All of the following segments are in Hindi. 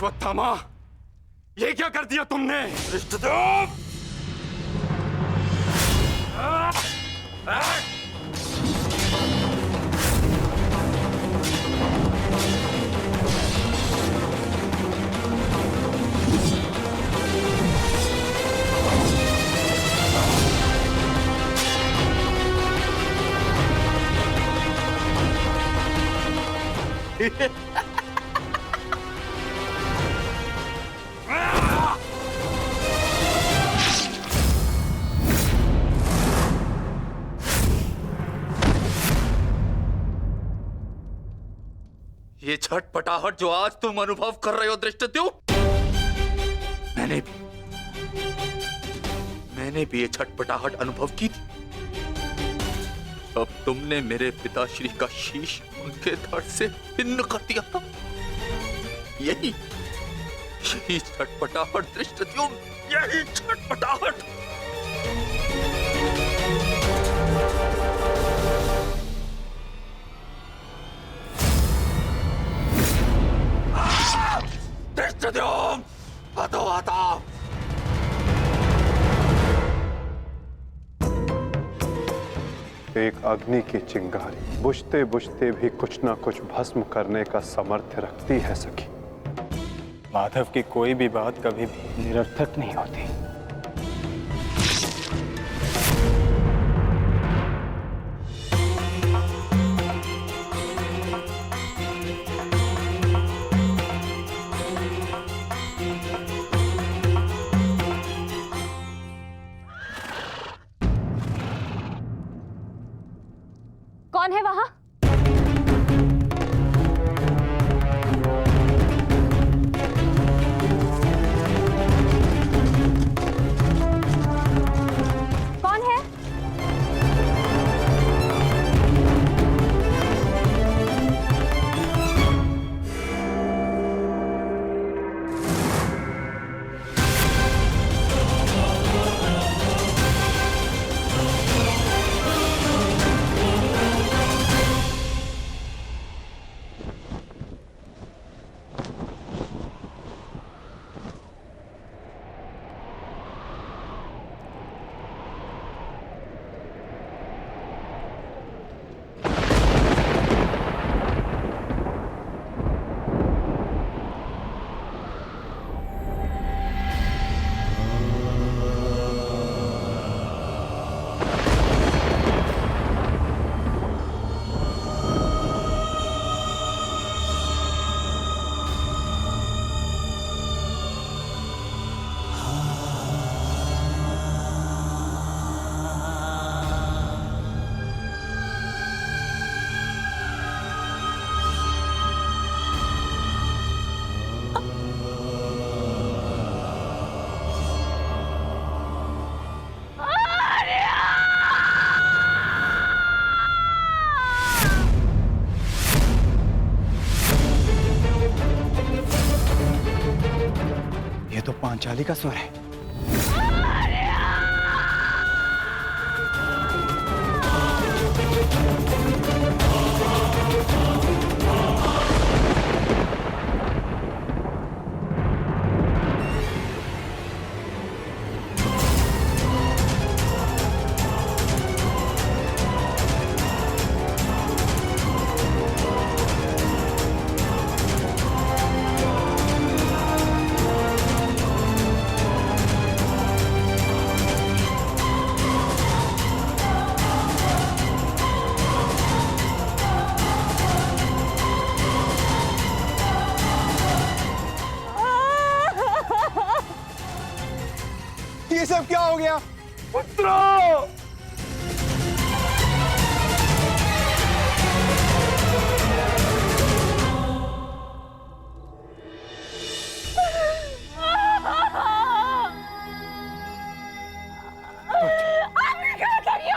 अश्वत्थामा, ये क्या कर दिया तुमने? धृष्टद्युम्न! ये छटपटाहट जो आज तुम अनुभव कर रहे हो धृष्टद्युम्न, मैंने भी ये छटपटाहट अनुभव की थी। अब तुमने मेरे पिताश्री का शीश उनके धड़ से भिन्न कर दिया था। यही छटपटाहट धृष्टद्युम्न, यही छटपटाहट। धृष्टद्युम्न, हटो हटो। एक अग्नि की चिंगारी बुझते बुझते भी कुछ ना कुछ भस्म करने का सामर्थ्य रखती है सखी। माधव की कोई भी बात कभी भी निरर्थक नहीं होती। कौन है वहां? कौन है? ये तो पांचाली का स्वर है। ये सब क्या हो गया? पुत्रो!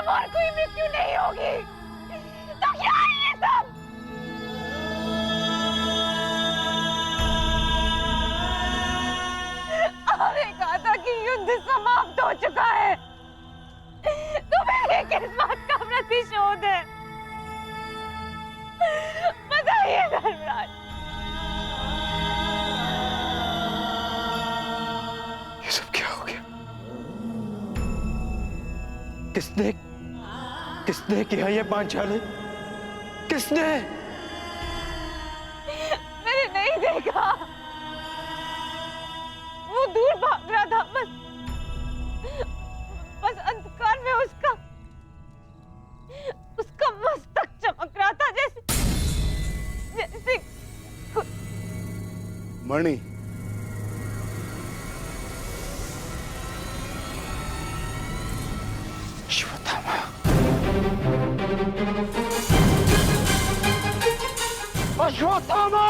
और कोई मृत्यु नहीं होगी तो क्या है ये सब? आपने कहा था कि युद्ध समाप्त हो चुका है, किसने किया ये पांचाली? किसने? मैंने नहीं देखा, वो दूर भाग रहा था। बस अंधकार में उसका मस्तक चमक रहा था, जैसे मणि, अश्वत्थामा, अश्वत्थामा!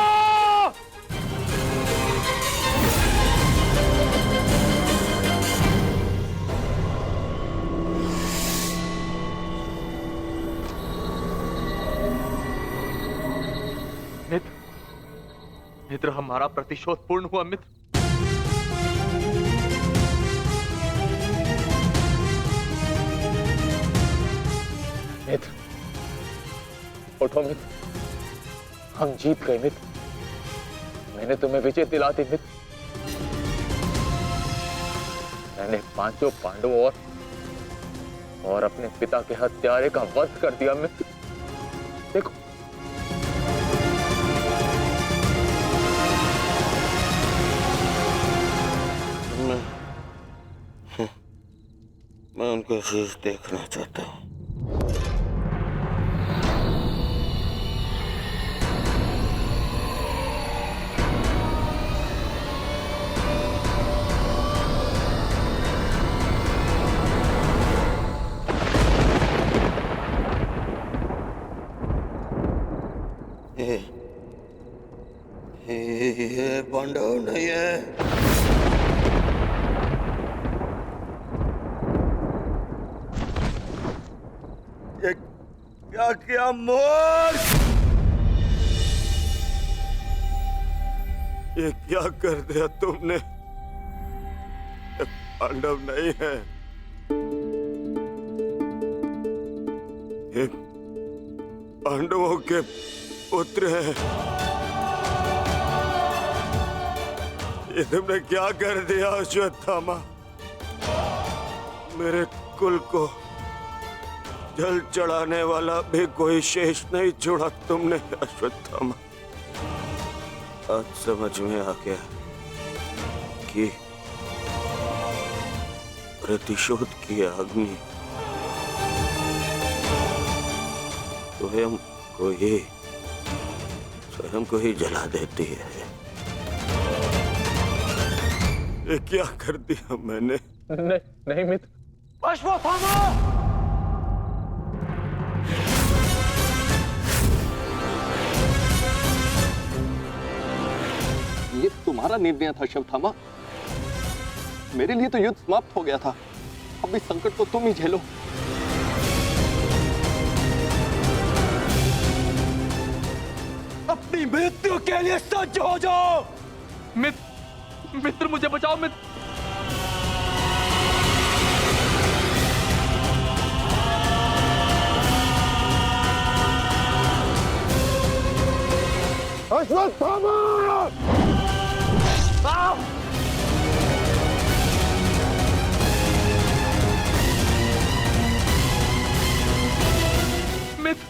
मित्र, हमारा प्रतिशोध पूर्ण हुआ मित्र। मित्र, उठो मित्र, हम जीत गए मित्र। मैंने तुम्हें विजय दिला दी मित्र। मैंने पांचों पांडवों और अपने पिता के हत्यारे का वध कर दिया मित्र। देखो, मैं उनका शीश देखना चाहता हूँ। ये पांडव नहीं है। ये क्या किया मूर्ख? ये क्या कर दिया तुमने? ये पांडव नहीं है, ये पांडवों के पुत्र हैं। ये तुमने क्या कर दिया अश्वत्थामा? मेरे कुल को जल चढ़ाने वाला भी कोई शेष नहीं छोड़ा तुमने अश्वत्थामा। आज समझ में आ गया कि प्रतिशोध की अग्नि स्वयं को ही जला देती है। ये क्या कर दिया मैंने? नहीं मित्र। अश्वत्थामा! ये तुम्हारा निर्णय था अश्वत्थामा। मेरे लिए तो युद्ध समाप्त हो गया था। अब इस संकट को तुम ही झेलो। अपनी मृत्यु के लिए सज्ज हो जाओ। मित्र, मुझे बचाओ मित्र। अश्वत्थामा! मित्र,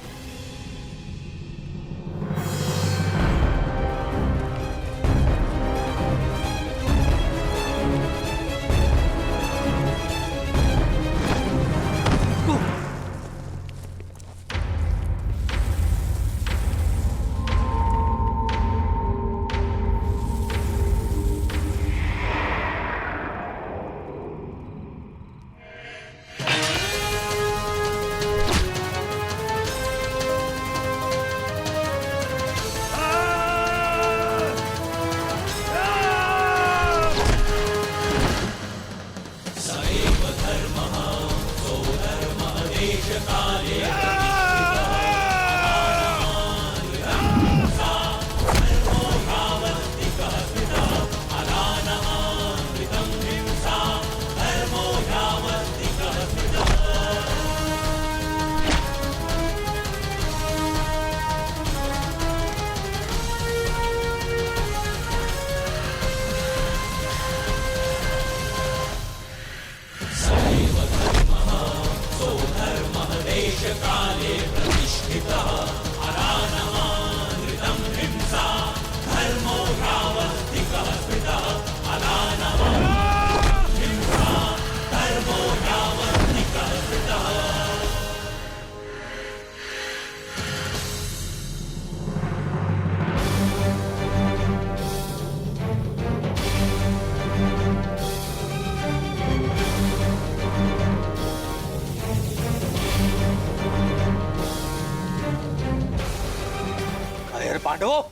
पांडवों,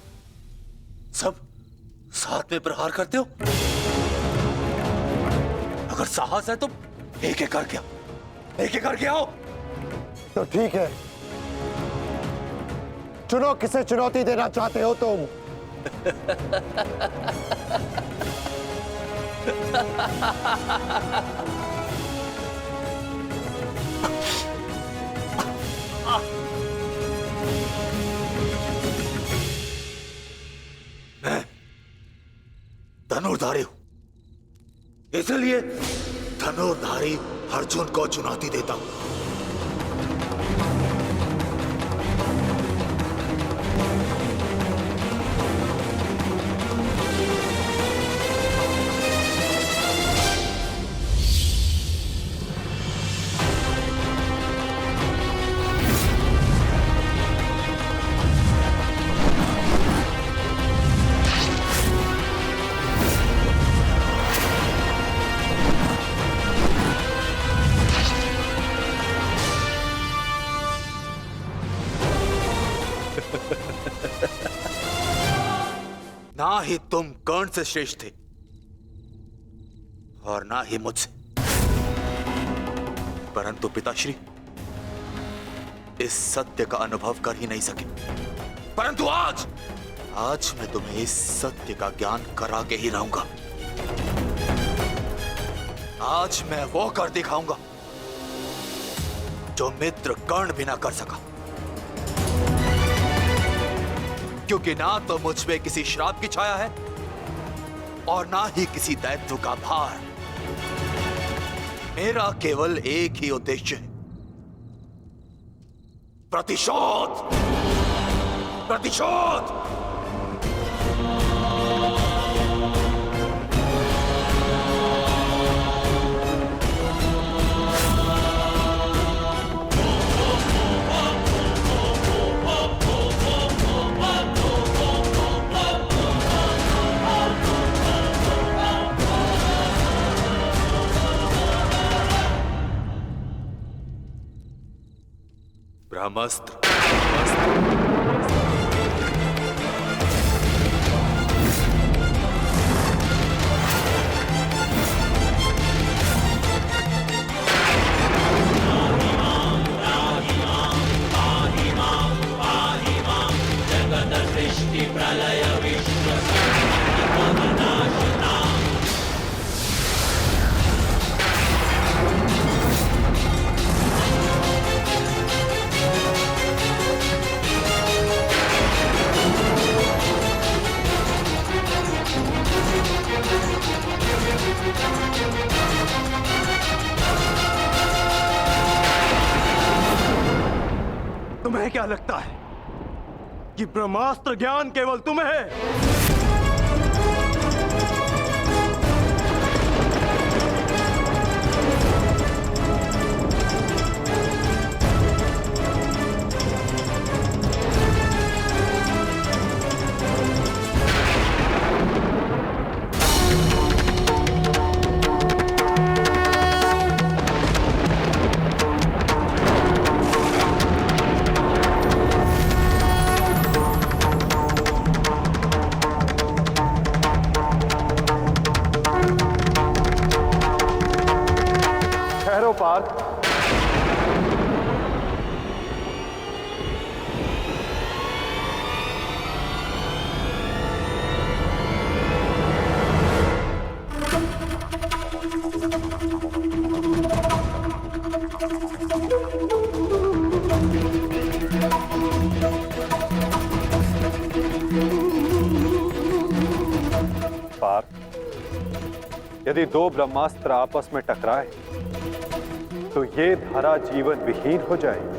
सब साथ में प्रहार करते हो? अगर साहस है तो एक एक करके आओ। तो ठीक है, चुनो किसे चुनौती देना चाहते हो तुम। मैं धनुर्धारी हूं, इसलिए धनुर्धारी अर्जुन को चुनौती देता हूं। ना ही तुम कर्ण से श्रेष्ठ थे और ना ही मुझसे, परंतु पिताश्री इस सत्य का अनुभव कर ही नहीं सके। परंतु आज मैं तुम्हें इस सत्य का ज्ञान करा के ही रहूंगा। आज मैं वो कर दिखाऊंगा जो मित्र कर्ण भी ना कर सका, क्योंकि ना तो मुझ पे किसी श्राप की छाया है और ना ही किसी दैत्य का भार। मेरा केवल एक ही उद्देश्य है, प्रतिशोध। प्रतिशोध। ब्रह्मास्त्र। तुम्हें क्या लगता है कि ब्रह्मास्त्र ज्ञान केवल तुम्हें है? ठहरो पार्थ। पार्थ, यदि दो ब्रह्मास्त्र आपस में टकराए तो ये धारा जीवन विहीन हो जाएगी।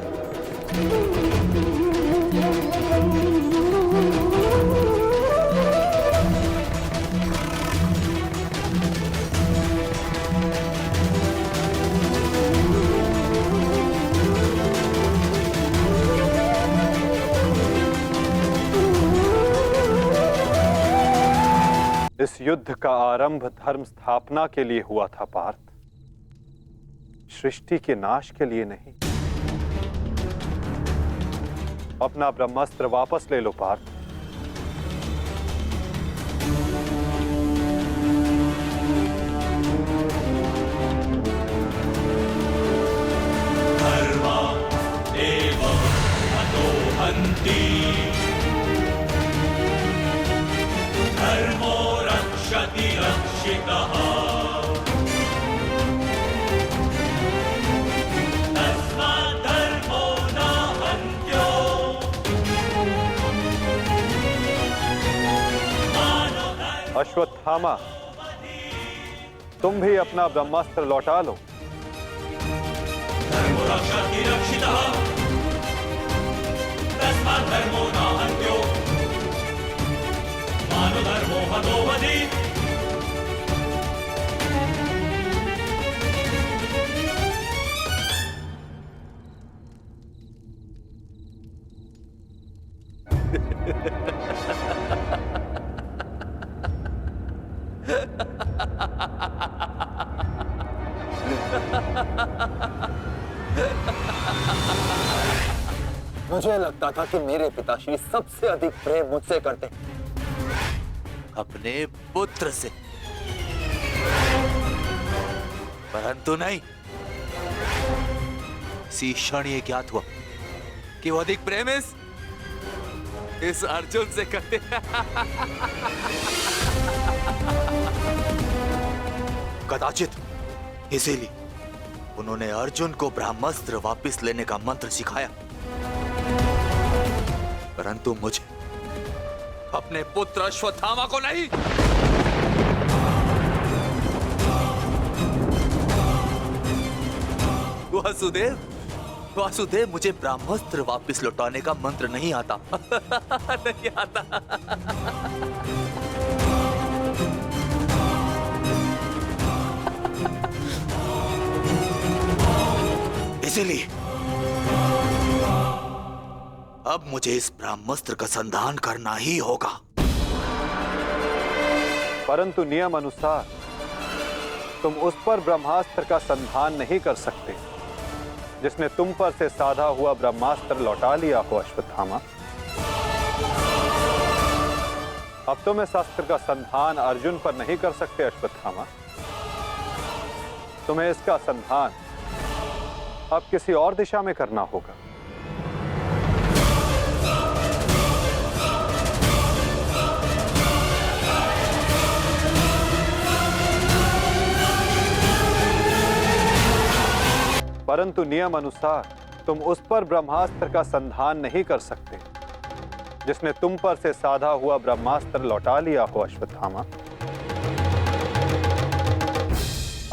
इस युद्ध का आरंभ धर्म स्थापना के लिए हुआ था पार्थ, सृष्टि के नाश के लिए नहीं। अपना ब्रह्मास्त्र वापस ले लो पार्थ। अश्वत्थामा, तुम भी अपना ब्रह्मास्त्र लौटा लो। मुझे लगता था कि मेरे पिताश्री सबसे अधिक प्रेम मुझसे करते, अपने पुत्र से, परंतु नहीं। इसी क्षण ये ज्ञात हुआ कि वो अधिक प्रेम इस अर्जुन से करते। कदाचित इसीलिए उन्होंने अर्जुन को ब्रह्मास्त्र वापस लेने का मंत्र सिखाया, परंतु मुझे, अपने पुत्र अश्वत्थामा को नहीं। वासुदेव, मुझे ब्रह्मास्त्र वापस लौटाने का मंत्र नहीं आता। नहीं आता। इसीलिए अब मुझे इस ब्रह्मास्त्र का संधान करना ही होगा। परंतु नियम अनुसार तुम उस पर ब्रह्मास्त्र का संधान नहीं कर सकते जिसने तुम पर से साधा हुआ ब्रह्मास्त्र लौटा लिया हो अश्वत्थामा। अब तुम इस अस्त्र का संधान अर्जुन पर नहीं कर सकते अश्वत्थामा। तुम्हें इसका संधान अब किसी और दिशा में करना होगा। परंतु नियम अनुसार तुम उस पर ब्रह्मास्त्र का संधान नहीं कर सकते जिसने तुम पर से साधा हुआ ब्रह्मास्त्र लौटा लिया हो अश्वत्थामा।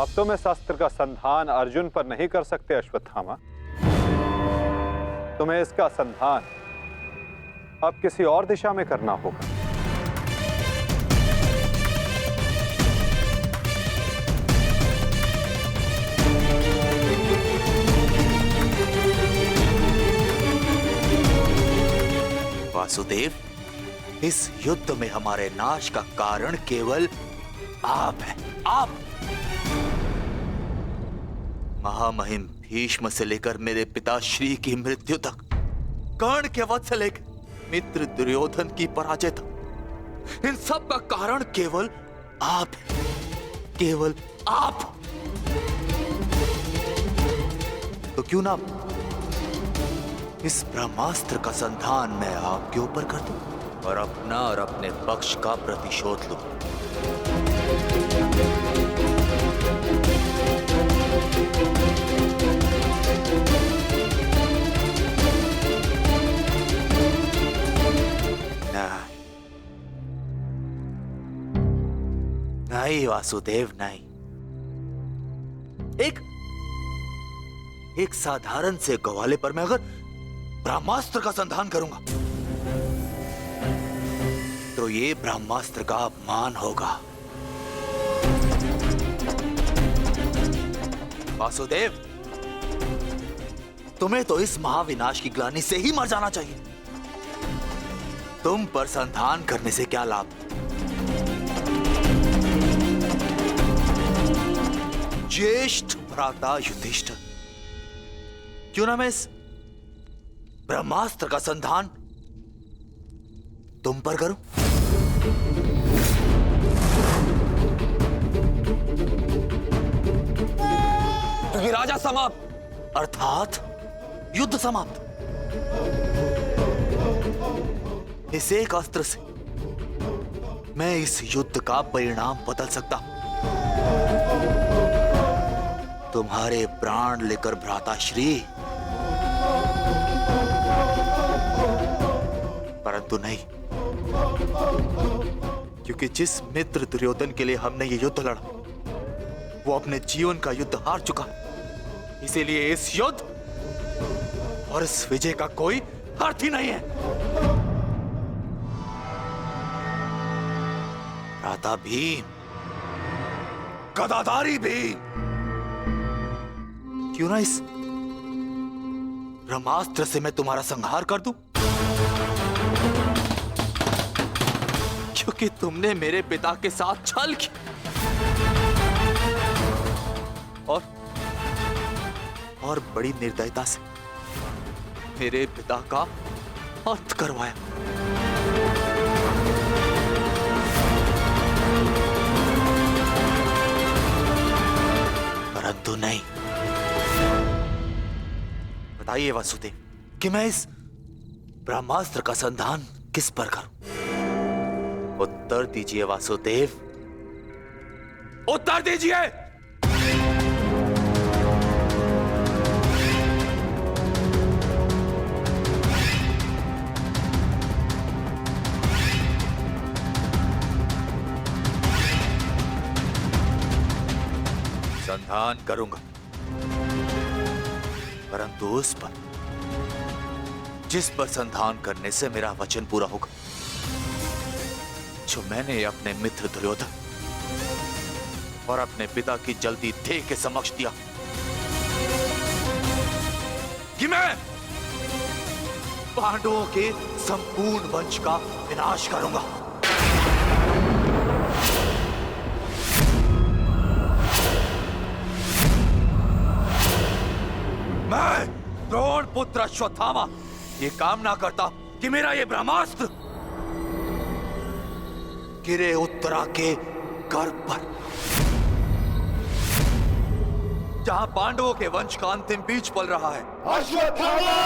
अब तुम इस अस्त्र का संधान अर्जुन पर नहीं कर सकते अश्वत्थामा। तुम्हें इसका संधान अब किसी और दिशा में करना होगा। वासुदेव, इस युद्ध में हमारे नाश का कारण केवल आप हैं। आप, महामहिम भीष्म से लेकर मेरे पिताश्री की मृत्यु तक, कर्ण के वध से लेकर मित्र दुर्योधन की पराजय तक, इन सब का कारण केवल आप हैं। केवल आप। तो क्यों ना इस ब्रह्मास्त्र का संधान मैं आपके ऊपर कर दूं और अपना और अपने पक्ष का प्रतिशोध लूं। नहीं वासुदेव, नहीं। एक साधारण से ग्वाले पर मैं अगर ब्रह्मास्त्र का संधान करूंगा तो ये ब्रह्मास्त्र का अपमान होगा। वासुदेव, तुम्हें तो इस महाविनाश की ग्लानि से ही मर जाना चाहिए। तुम पर संधान करने से क्या लाभ? ज्येष्ठ भ्राता युधिष्ठिर, क्यों ना मैं इस ब्रह्मास्त्र का संधान तुम पर करूं? क्योंकि राजा समाप्त, अर्थात युद्ध समाप्त। इस एक अस्त्र से मैं इस युद्ध का परिणाम बदल सकता हूं। तुम्हारे प्राण लेकर भ्राताश्री, परंतु नहीं, क्योंकि जिस मित्र दुर्योधन के लिए हमने ये युद्ध लड़ा, वो अपने जीवन का युद्ध हार चुका। इसीलिए इस युद्ध और इस विजय का कोई अर्थ ही नहीं है। भ्राता भीम, गदाधारी भीम, क्यों ना इस ब्रह्मास्त्र से मैं तुम्हारा संहार कर दूं? क्योंकि तुमने मेरे पिता के साथ छल किया और बड़ी निर्दयता से मेरे पिता का अंत करवाया। परंतु नहीं, बताइए वासुदेव कि मैं इस ब्रह्मास्त्र का संधान किस पर करूं? उत्तर दीजिए वासुदेव, उत्तर दीजिए। संधान करूंगा, परंतु उस पर जिस पर संधान करने से मेरा वचन पूरा होगा, जो मैंने अपने मित्र दुर्योधन और अपने पिता की जल्दी देह के समक्ष दिया कि मैं पांडवों के संपूर्ण वंश का विनाश करूंगा। मैं द्रोण पुत्र अश्वत्थामा ये कामना करता कि मेरा ये ब्रह्मास्त्र गिरे उत्तरा के गर्भ पर, जहां पांडवों के वंश का अंतिम बीज पल रहा है। अश्वत्थामा!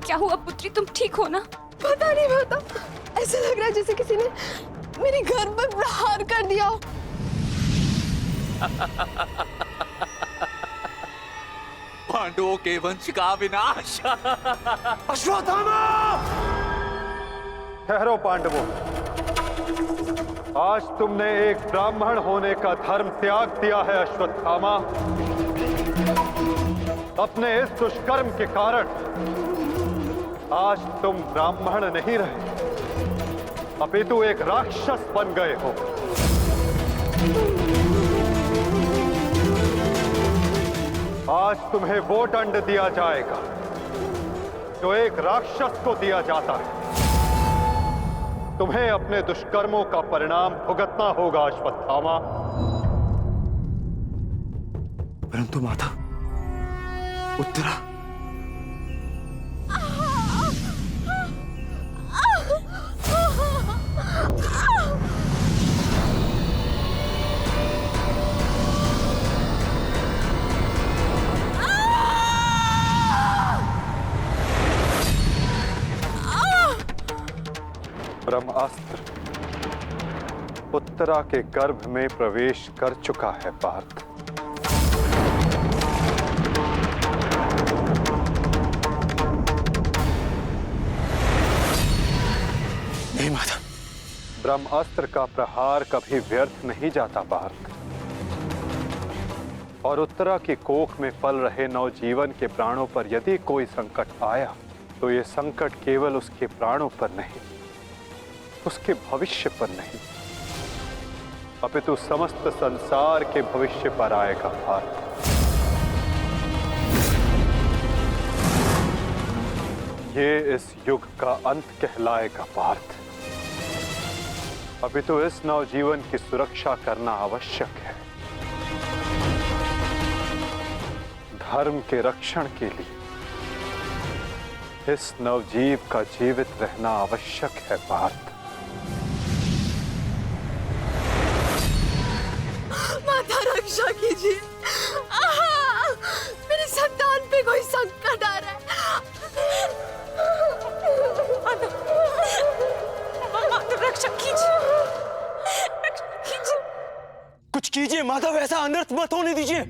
क्या हुआ पुत्री, तुम ठीक हो ना? पता नहीं माता, ऐसा लग रहा है जैसे किसी ने मेरे घर पर प्रहार कर दिया हो। पांडवों के वंश का विनाश। अश्वत्थामा! ठहरो पांडवों, आज तुमने एक ब्राह्मण होने का धर्म त्याग दिया है अश्वत्थामा। अपने इस दुष्कर्म के कारण आज तुम ब्राह्मण नहीं रहे, अपितु एक राक्षस बन गए हो। आज तुम्हें वो दंड दिया जाएगा जो एक राक्षस को दिया जाता है। तुम्हें अपने दुष्कर्मों का परिणाम भुगतना होगा अश्वत्थामा। परंतु माता, उत्तरा ब्रह्मास्त्र उत्तरा के गर्भ में प्रवेश कर चुका है पार्थ। नहीं माता, ब्रह्मास्त्र का प्रहार कभी व्यर्थ नहीं जाता पार्थ, और उत्तरा की कोख में पल रहे नवजीवन के प्राणों पर यदि कोई संकट आया तो ये संकट केवल उसके प्राणों पर नहीं, उसके भविष्य पर नहीं, अपितु समस्त संसार के भविष्य पर आएगा पार्थ। ये इस युग का अंत कहलाएगा पार्थ। अपितु इस नवजीवन की सुरक्षा करना आवश्यक है। धर्म के रक्षण के लिए इस नवजीव का जीवित रहना आवश्यक है पार्थ। माता रक्षा कीजिए, मेरी संतान पे कोई संकट आ रहा है। माता रक्षा कीजिए, रक्षा कीजिए। कुछ कीजिए माधव, ऐसा अनर्थ मत होने दीजिए।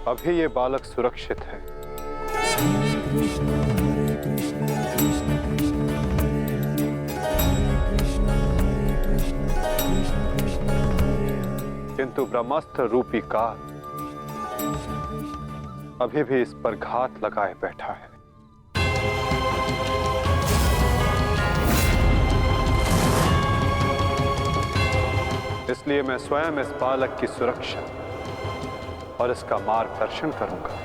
अभी ये बालक सुरक्षित है। किंतु ब्रह्मास्त्र रूपी काल अभी भी इस पर घात लगाए बैठा है। इसलिए मैं स्वयं इस बालक की सुरक्षा और इसका मार्गदर्शन करूंगा।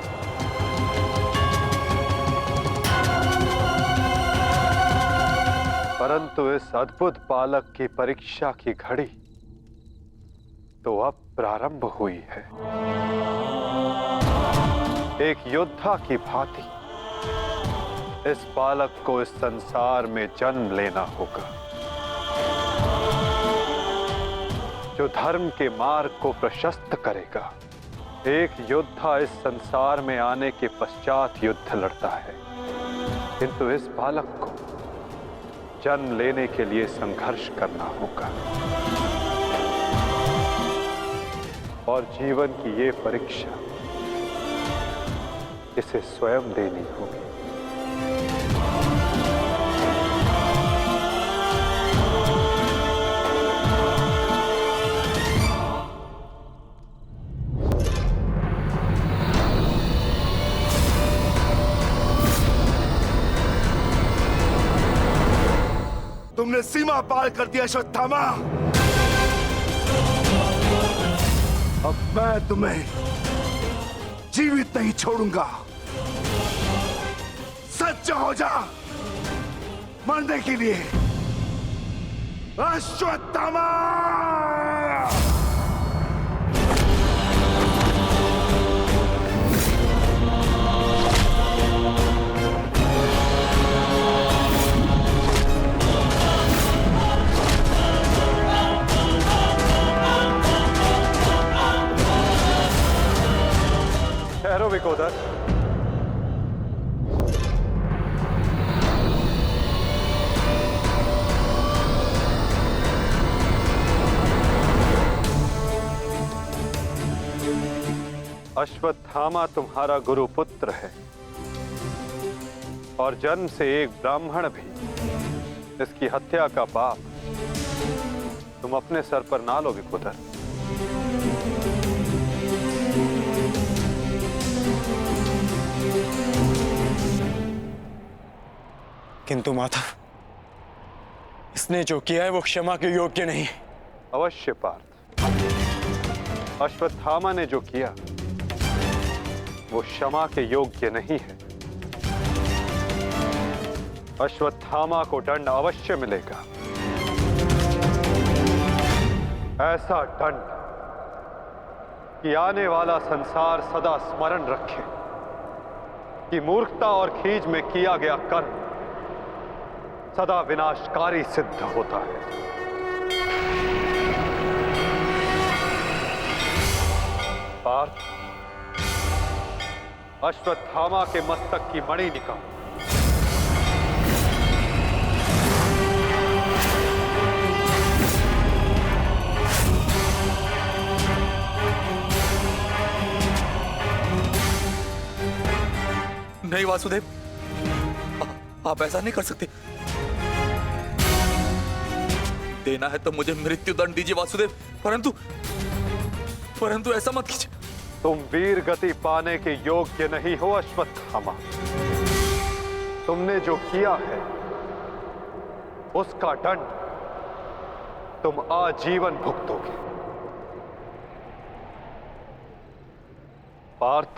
परंतु इस अद्भुत बालक की परीक्षा की घड़ी तो अब प्रारंभ हुई है। एक योद्धा की भांति इस बालक को इस संसार में जन्म लेना होगा, जो धर्म के मार्ग को प्रशस्त करेगा। एक योद्धा इस संसार में आने के पश्चात युद्ध लड़ता है, किंतु इस बालक को जन्म लेने के लिए संघर्ष करना होगा और जीवन की ये परीक्षा इसे स्वयं देनी होगी। तुमने सीमा पार कर दिया अश्वत्थामा। अब मैं तुम्हें जीवित नहीं छोड़ूंगा। सच्चा हो जा मरने के लिए अश्वत्थामा। ठहरो विकोदर। अश्वत्थामा तुम्हारा गुरु पुत्र है और जन्म से एक ब्राह्मण भी। इसकी हत्या का पाप तुम अपने सर पर ना लो विकोदर। किंतु माधव, इसने जो किया है वो क्षमा के योग्य नहीं। अवश्य पार्थ, अश्वत्थामा ने जो किया वो क्षमा के योग्य नहीं है। अश्वत्थामा को दंड अवश्य मिलेगा। ऐसा दंड कि आने वाला संसार सदा स्मरण रखे कि मूर्खता और खीज में किया गया कर्म सदा विनाशकारी सिद्ध होता है। पार्थ, अश्वत्थामा के मस्तक की मणि निकाल। नहीं वासुदेव, आप ऐसा नहीं कर सकते। देना है तो मुझे मृत्युदंड दीजिए वासुदेव, परंतु ऐसा मत कीजिए। तुम वीर गति पाने के योग्य नहीं हो अश्वत्थामा। तुमने जो किया है उसका दंड तुम आजीवन भुगतोगे। पार्थ,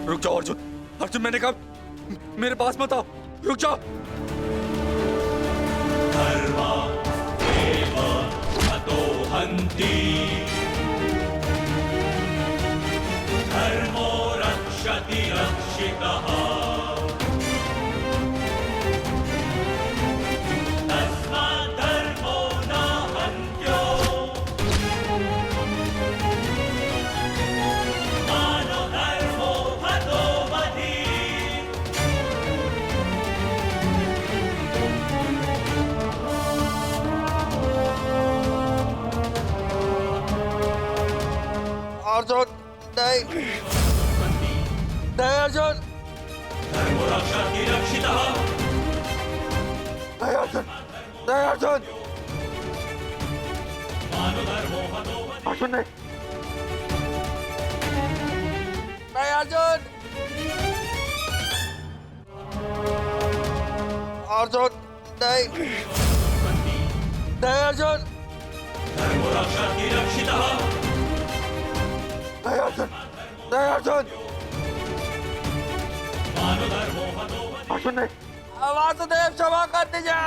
रुक जाओ अर्जुन। अर्जुन, मैंने कहा मेरे पास मत आओ, रुक जाओ। धर्मो रक्षति रक्षितः तस्मात् धर्मो न हन्त्यो मानो धर्मो हतो वधि। अर्जुन नहीं, नहीं अर्जुन, धर्मो रक्षति रक्षितः नहीं अर्जुन, नहीं अर्जुन, मानो धर्मो हतो वधि। अर्जुन नहीं, नहीं अर्जुन, अर्जुन नहीं, नहीं अर्जुन, धर्मो रक्षति रक्षितः नहीं अर्जुन, नहीं अर्जुन, मानो धर्मो हतो वधि। अर्जुन नहीं। वासुदेव, क्षमा कर दीजिए।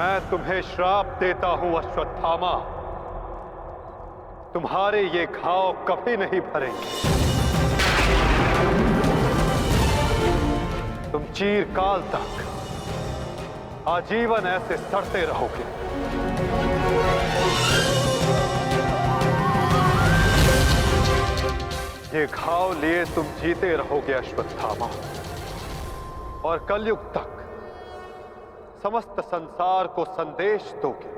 मैं तुम्हें श्राप देता हूं अश्वत्थामा, तुम्हारे ये घाव कभी नहीं भरेंगे। तुम चिरकाल तक आजीवन ऐसे सड़ते रहोगे। ये घाव लिए तुम जीते रहोगे अश्वत्थामा, और कलयुग तक समस्त संसार को संदेश दोगे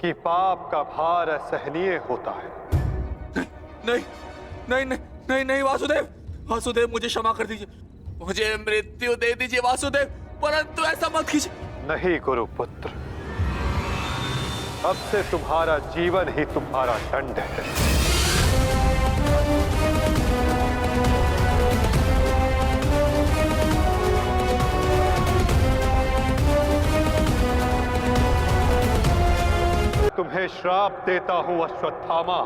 कि पाप का भार असहनीय होता है। नहीं नहीं नहीं नहीं नहीं वासुदेव, वासुदेव मुझे क्षमा कर दीजिए, मुझे मृत्यु दे दीजिए वासुदेव, परंतु ऐसा मत कीजिए। नहीं गुरुपुत्र, अब से तुम्हारा जीवन ही तुम्हारा दंड है। तुम्हें श्राप देता हूं अश्वत्थामा,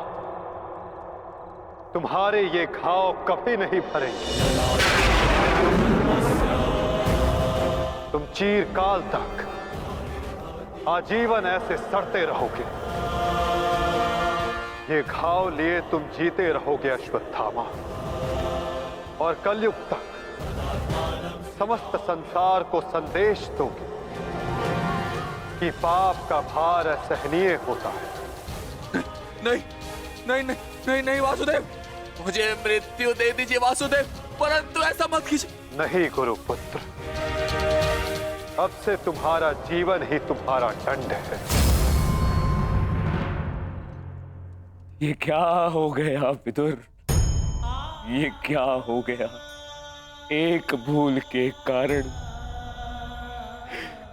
तुम्हारे ये घाव कभी नहीं भरेंगे। तुम चिरकाल तक आजीवन ऐसे सड़ते रहोगे। ये घाव लिए तुम जीते रहोगे अश्वत्थामा, और कलयुग तक समस्त संसार को संदेश दोगे कि पाप का भार असहनीय होता है। नहीं नहीं नहीं नहीं नहीं वासुदेव, मुझे मृत्यु दे दीजिए वासुदेव, परंतु ऐसा मत कीजिए। नहीं गुरुपुत्र, अब से तुम्हारा जीवन ही तुम्हारा दंड है। ये क्या हो गया विदुर, ये क्या हो गया? एक भूल के कारण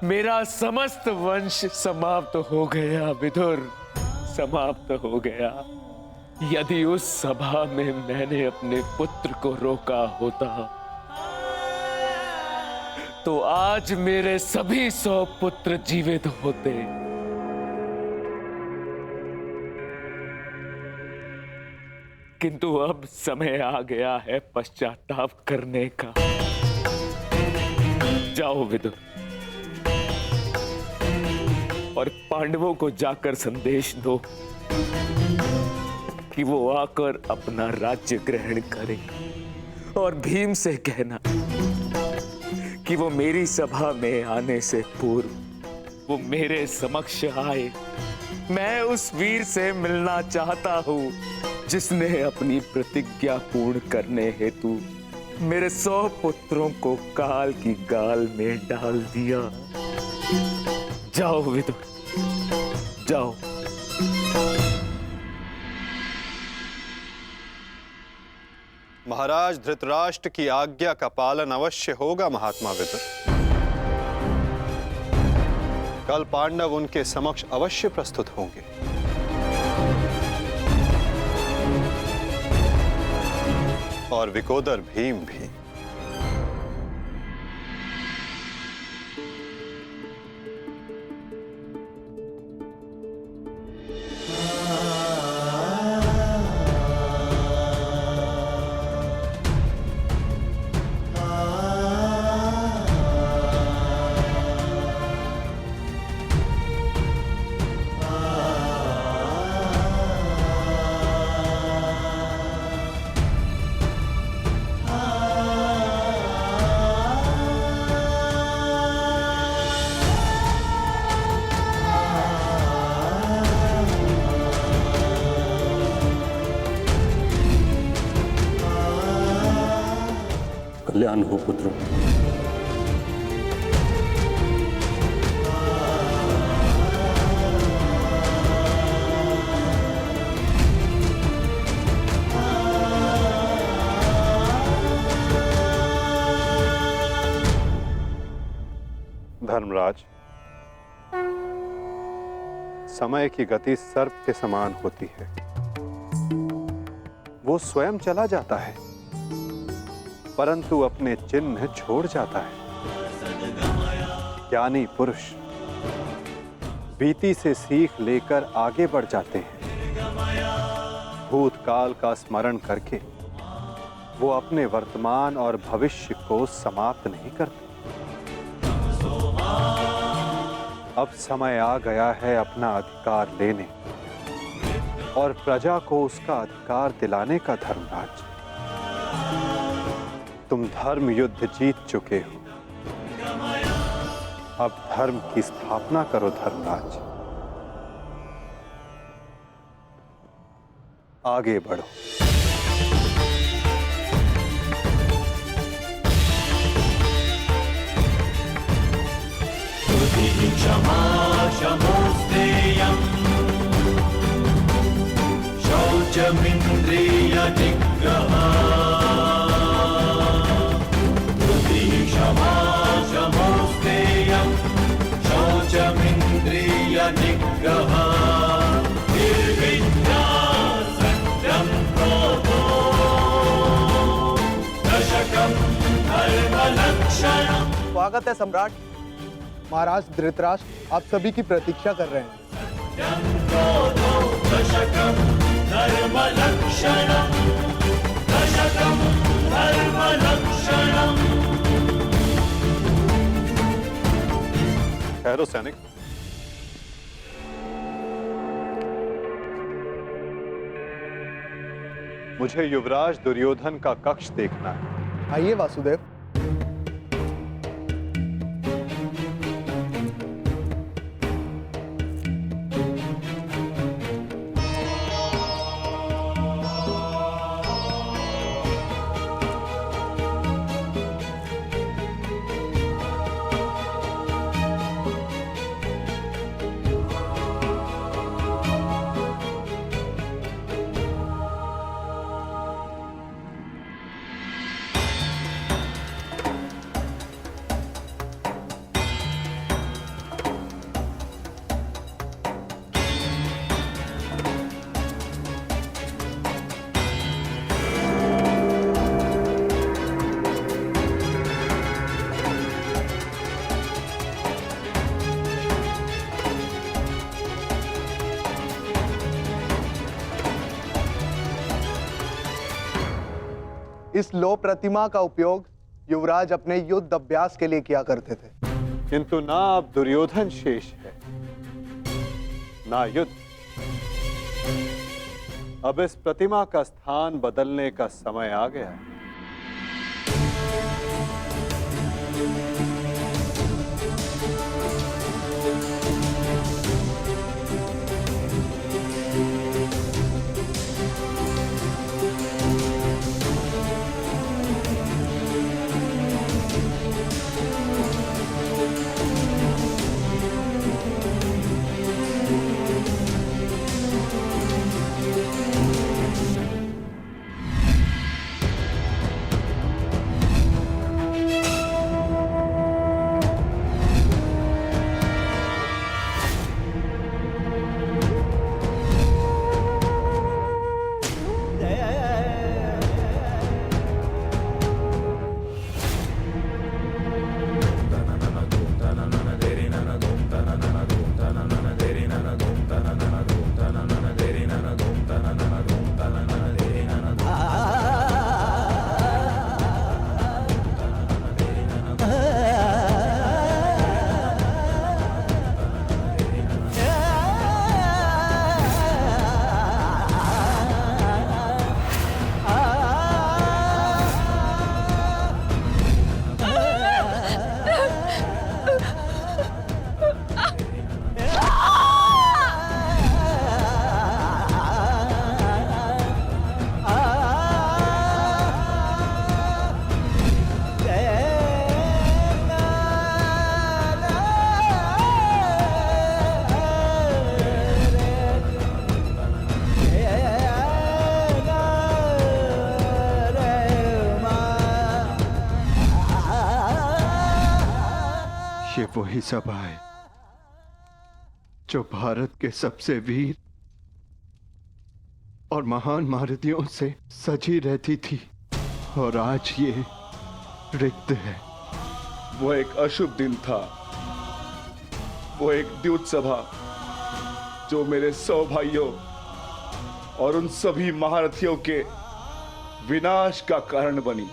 मेरा समस्त वंश समाप्त हो गया विदुर, समाप्त हो गया। यदि उस सभा में मैंने अपने पुत्र को रोका होता तो आज मेरे सभी 100 पुत्र जीवित होते। किंतु अब समय आ गया है पश्चाताप करने का। जाओ विदुर, और पांडवों को जाकर संदेश दो कि वो आकर अपना राज्य ग्रहण करें, और भीम से कहना कि वो मेरी सभा में आने से पूर्व वो मेरे समक्ष आए। मैं उस वीर से मिलना चाहता हूं जिसने अपनी प्रतिज्ञा पूर्ण करने हेतु मेरे 100 पुत्रों को काल की गाल में डाल दिया। जाओ विदुर, जाओ। महाराज धृतराष्ट्र की आज्ञा का पालन अवश्य होगा महात्मा विदुर। कल पांडव उनके समक्ष अवश्य प्रस्तुत होंगे। और विकोदर भीम भी। कल्याण हो पुत्र। धर्मराज, समय की गति सर्प के समान होती है। वो स्वयं चला जाता है परंतु अपने चिन्ह छोड़ जाता है। ज्ञानी पुरुष बीती से सीख लेकर आगे बढ़ जाते हैं। भूतकाल का स्मरण करके वो अपने वर्तमान और भविष्य को समाप्त नहीं करते। अब समय आ गया है अपना अधिकार लेने और प्रजा को उसका अधिकार दिलाने का। धर्मराज, तुम धर्म युद्ध जीत चुके हो, अब धर्म की स्थापना करो। धर्मराज, आगे बढ़ो। क्षमा क्षमोस्तेयम् शौचमिन्द्रिय निग्रहा क्षमा क्षमोस्तेयम् शौचमिन्द्रिय निग्रहा निर्विद्या सत्यं क्रोधो दशकं धर्मलक्षणम्। स्वागत है सम्राट। महाराज धृतराष्ट्र आप सभी की प्रतीक्षा कर रहे हैं। ठहरो सैनिक। मुझे युवराज दुर्योधन का कक्ष देखना है। आइए वासुदेव। इस लौह प्रतिमा का उपयोग युवराज अपने युद्ध अभ्यास के लिए किया करते थे। किंतु ना अब दुर्योधन शेष है, ना युद्ध। अब इस प्रतिमा का स्थान बदलने का समय आ गया है। ये वही सभा है जो भारत के सबसे वीर और महान महारथियों से सजी रहती थी, और आज ये रिक्त है। वो एक अशुभ दिन था, वो एक द्यूत सभा जो मेरे 100 भाइयों और उन सभी महारथियों के विनाश का कारण बनी।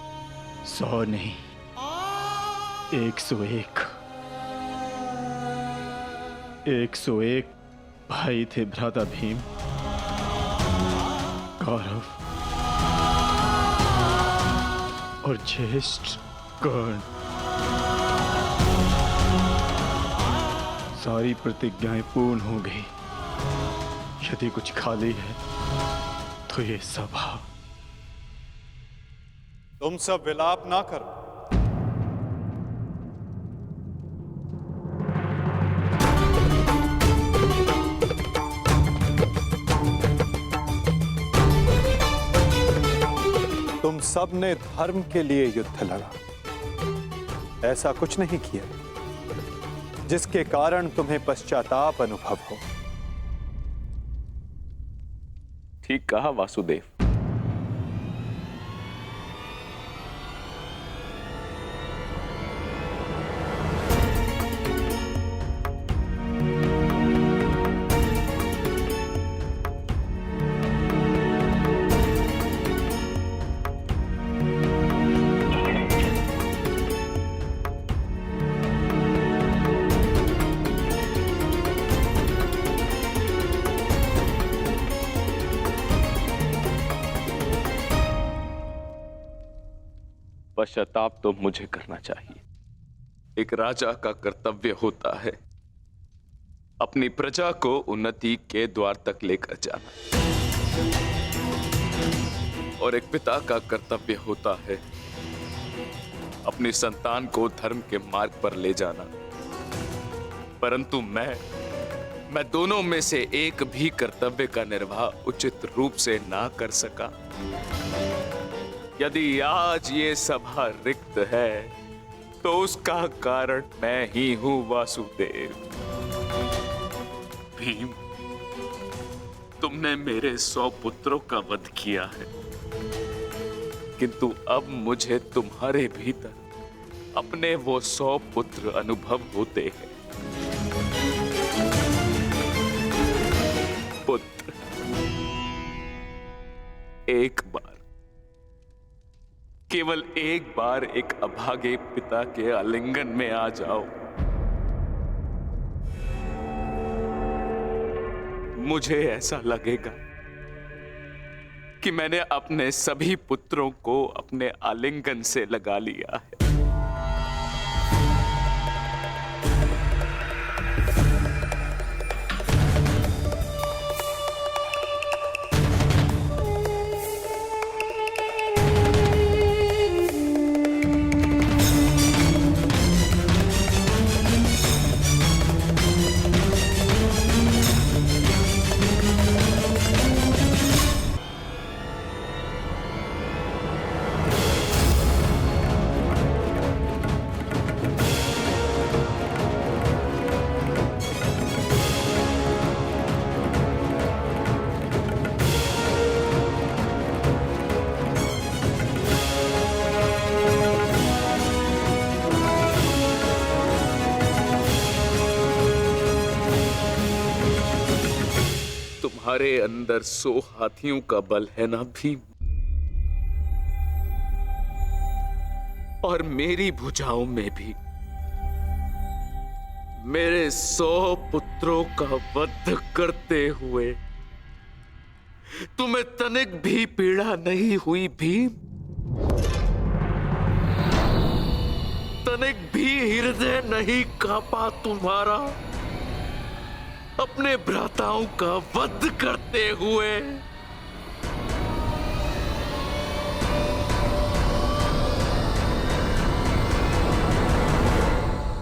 100 नहीं, 101। 101 भाई थे भ्राता भीम, कौरव और ज्येष्ठ कर्ण। सारी प्रतिज्ञाएं पूर्ण हो गई। यदि कुछ खाली है तो ये सभा। तुम सब विलाप ना करो। तुम सब ने धर्म के लिए युद्ध लड़ा, ऐसा कुछ नहीं किया जिसके कारण तुम्हें पश्चाताप अनुभव हो। ठीक कहा वासुदेव। पश्चाताप तो मुझे करना चाहिए। एक राजा का कर्तव्य होता है अपनी प्रजा को उन्नति के द्वार तक लेकर जाना, और एक पिता का कर्तव्य होता है अपनी संतान को धर्म के मार्ग पर ले जाना। परंतु मैं दोनों में से एक भी कर्तव्य का निर्वाह उचित रूप से ना कर सका। यदि आज ये सभा रिक्त है तो उसका कारण मैं ही हूं वासुदेव। भीम, तुमने मेरे 100 पुत्रों का वध किया है, किंतु अब मुझे तुम्हारे भीतर अपने वो 100 पुत्र अनुभव होते हैं। पुत्र, एक बार, केवल एक बार एक अभागे पिता के आलिंगन में आ जाओ। मुझे ऐसा लगेगा कि मैंने अपने सभी पुत्रों को अपने आलिंगन से लगा लिया है। तुम्हारे अंदर 100 हाथियों का बल है ना भीम, और मेरी भुजाओं में भी मेरे 100 पुत्रों का वध करते हुए तुम्हें तनिक भी पीड़ा नहीं हुई भीम? तनिक भी हृदय नहीं कांपा तुम्हारा अपने भ्राताओं का वध करते हुए?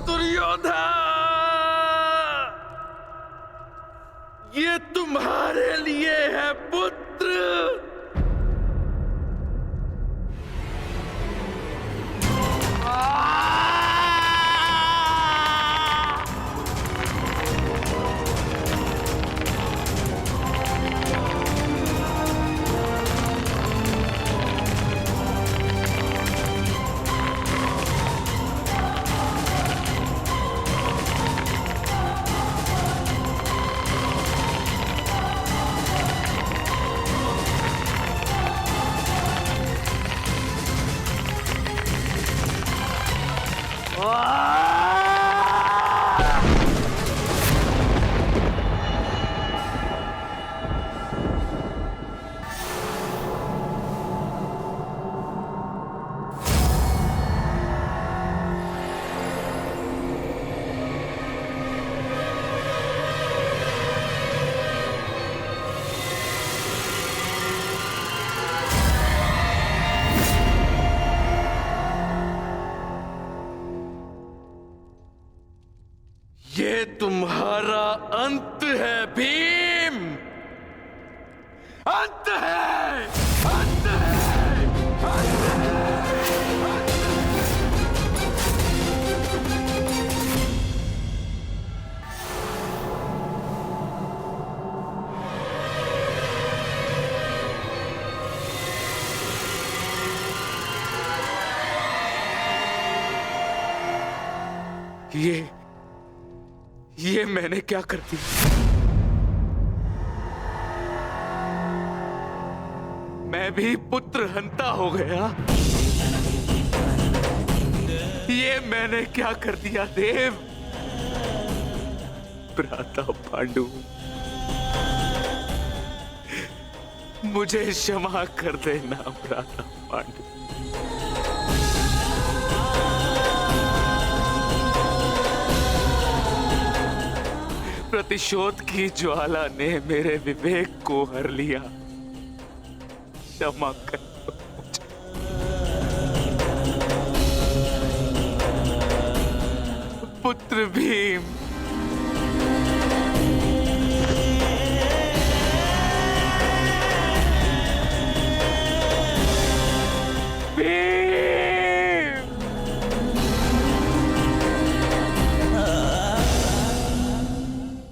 दुर्योधन, ये तुम्हारे लिए है पुत्र। ये तुम्हारा अंत है भीम, अंत है, अंत है, अंत है। ये मैंने क्या कर दिया? मैं भी पुत्र हंता हो गया। ये मैंने क्या कर दिया देव? भ्राता पांडु, मुझे क्षमा कर देना भ्राता पांडु। प्रतिशोध की ज्वाला ने मेरे विवेक को हर लिया, क्षमा कर मुझे। पुत्र भीम,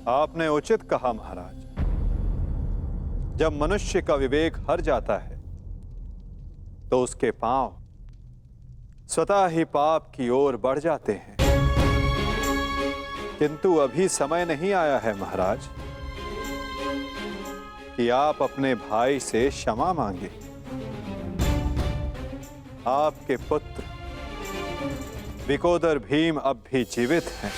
आपने उचित कहा महाराज। जब मनुष्य का विवेक हर जाता है तो उसके पांव स्वतः ही पाप की ओर बढ़ जाते हैं। किंतु अभी समय नहीं आया है महाराज कि आप अपने भाई से क्षमा मांगे। आपके पुत्र विकोदर भीम अब भी जीवित हैं।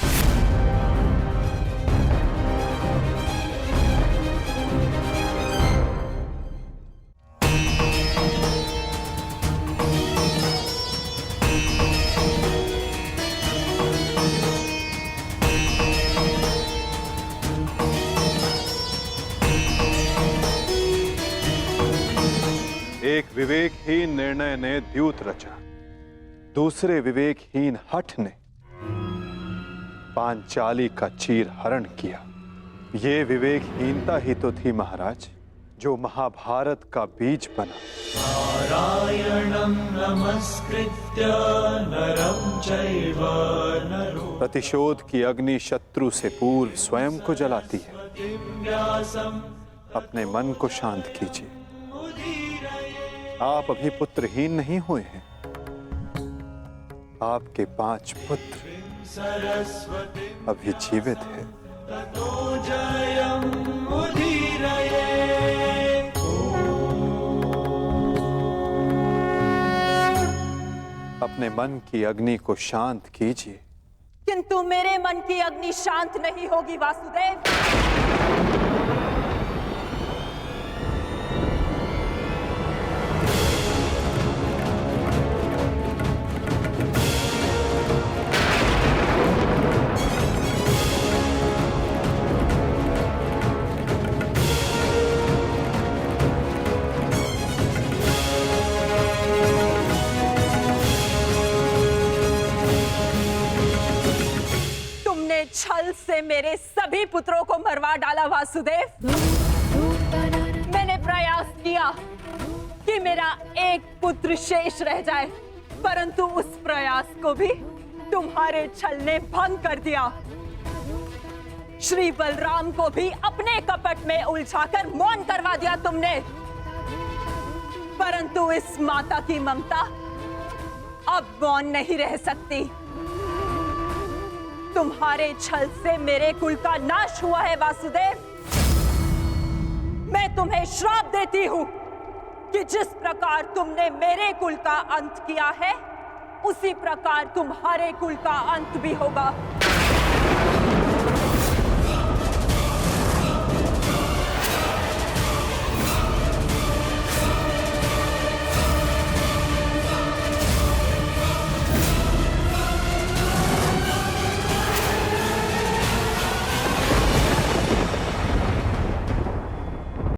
एक विवेकहीन निर्णय ने द्यूत रचा, दूसरे विवेकहीन हठ ने पांचाली का चीर हरण किया। ये विवेकहीनता ही तो थी महाराज जो महाभारत का बीज बना। नारायणं नमस्कृत्य नरं चैव नरोत्तमं। प्रतिशोध की अग्नि शत्रु से पूर्व स्वयं को जलाती है। अपने मन को शांत कीजिए। आप अभी पुत्रहीन नहीं हुए हैं। आपके 5 पुत्र अभी जीवित हैं। अपने मन की अग्नि को शांत कीजिए। किंतु मेरे मन की अग्नि शांत नहीं होगी वासुदेव। छल से मेरे सभी पुत्रों को मरवा डाला वासुदेव। मैंने प्रयास किया कि मेरा एक पुत्र शेष रह जाए, परंतु उस प्रयास को भी तुम्हारे छल ने भंग कर दिया। श्री बलराम को भी अपने कपट में उलझाकर मौन करवा दिया तुमने, परंतु इस माता की ममता अब मौन नहीं रह सकती। तुम्हारे छल से मेरे कुल का नाश हुआ है वासुदेव। मैं तुम्हें श्राप देती हूं कि जिस प्रकार तुमने मेरे कुल का अंत किया है, उसी प्रकार तुम्हारे कुल का अंत भी होगा।